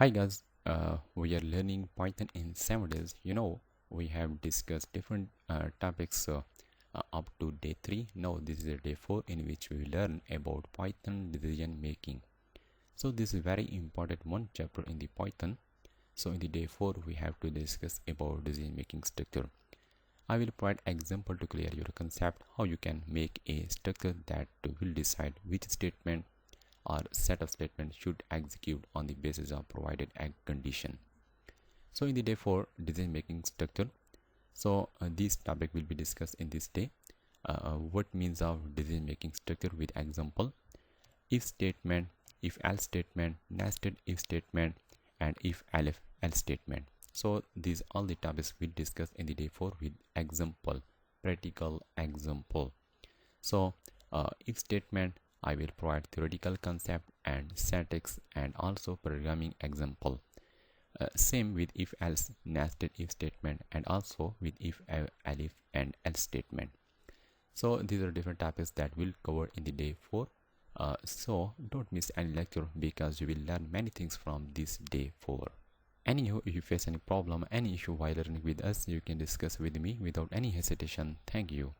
Hi guys, we are learning Python in 7 days. We have discussed different topics up to day 3. Now this is day 4 in which we learn about Python decision making. So this is very important one chapter in the Python. So in the day 4 we have to discuss about decision making structure. I will provide example to clear your concept how you can make a structure that will decide which statement or set of statements should execute on the basis of provided condition. So in the day 4 decision making structure, this topic will be discussed in this day. What means of decision making structure with example: if statement, if else statement, nested if statement, and if else statement. So these all the topics we discuss in the day 4 with example, practical example. So if statement, I will provide theoretical concept and syntax and also programming example. Same with if else, nested if statement, and also with if elif and else statement. So these are different topics that we'll cover in the day 4. So don't miss any lecture because you will learn many things from this day 4. Anyhow, if you face any problem, any issue while learning with us, you can discuss with me without any hesitation. Thank you.